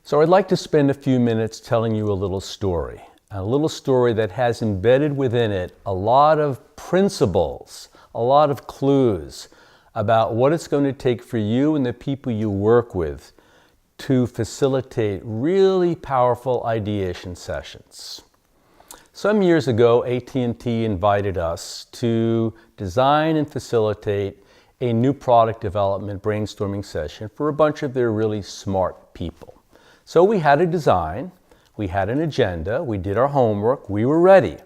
So I'd like to spend a few minutes telling you a little story that has embedded within it a lot of principles, a lot of clues about what it's going to take for you and the people you work with to facilitate really powerful ideation sessions. Some years ago, AT&T invited us to design and facilitate a new product development brainstorming session for a bunch of their really smart people. So we had a design, we had an agenda, we did our homework, we were ready.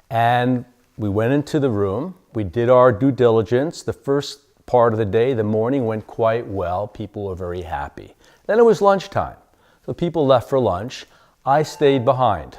And we went into the room, we did our due diligence. The first part of the day, the morning, went quite well. People were very happy. Then it was lunchtime. So people left for lunch. I stayed behind.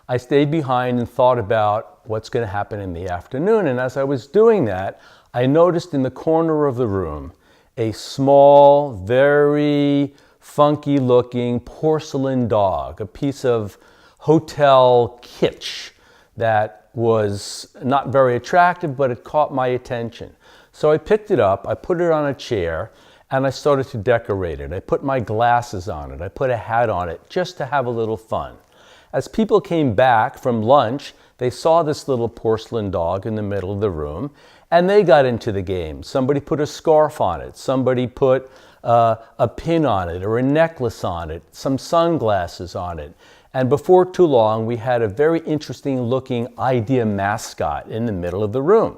I stayed behind and thought about what's going to happen in the afternoon. And as I was doing that, I noticed in the corner of the room a small, very funky looking porcelain dog, a piece of hotel kitsch that was not very attractive, but it caught my attention. So I picked it up, I put it on a chair, and I started to decorate it. I put my glasses on it, I put a hat on it, just to have a little fun. As people came back from lunch, they saw this little porcelain dog in the middle of the room, and they got into the game. Somebody put a scarf on it, somebody put a pin on it or a necklace on it, some sunglasses on it. And before too long, we had a very interesting looking idea mascot in the middle of the room.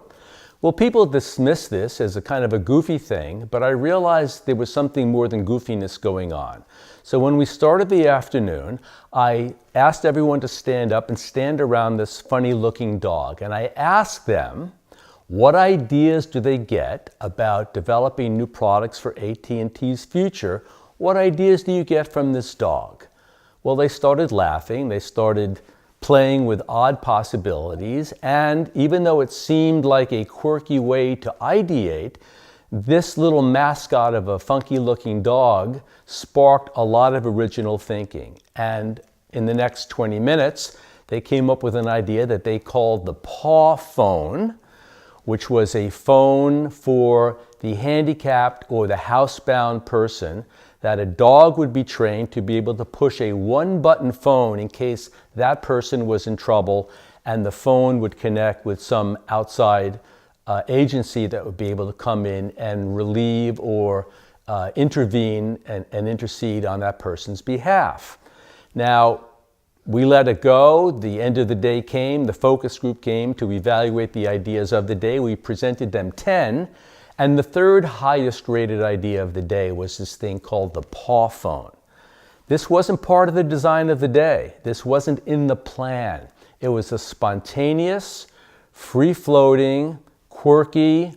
Well, people dismissed this as a kind of a goofy thing, but I realized there was something more than goofiness going on. So when we started the afternoon, I asked everyone to stand up and stand around this funny looking dog. And I asked them, what ideas do they get about developing new products for AT&T's future? What ideas do you get from this dog? Well, they started laughing. They started playing with odd possibilities. And even though it seemed like a quirky way to ideate, this little mascot of a funky looking dog sparked a lot of original thinking. And in the next 20 minutes, they came up with an idea that they called the paw phone, which was a phone for the handicapped or the housebound person, that a dog would be trained to be able to push a one-button phone in case that person was in trouble, and the phone would connect with some outside agency that would be able to come in and relieve or intervene and intercede on that person's behalf. Now, we let it go. The end of the day came. The focus group came to evaluate the ideas of the day. We presented them 10. And the third highest rated idea of the day was this thing called the paw phone. This wasn't part of the design of the day. This wasn't in the plan. It was a spontaneous, free-floating, quirky,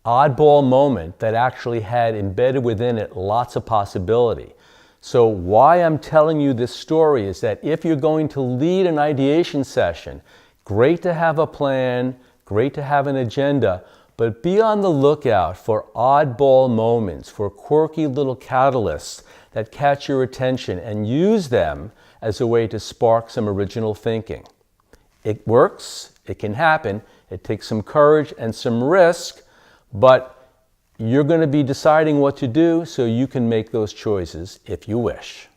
oddball moment that actually had embedded within it lots of possibility. So why I'm telling you this story is that if you're going to lead an ideation session, great to have a plan, great to have an agenda, but be on the lookout for oddball moments, for quirky little catalysts that catch your attention, and use them as a way to spark some original thinking. It works, it can happen, it takes some courage and some risk, but you're going to be deciding what to do, so you can make those choices if you wish.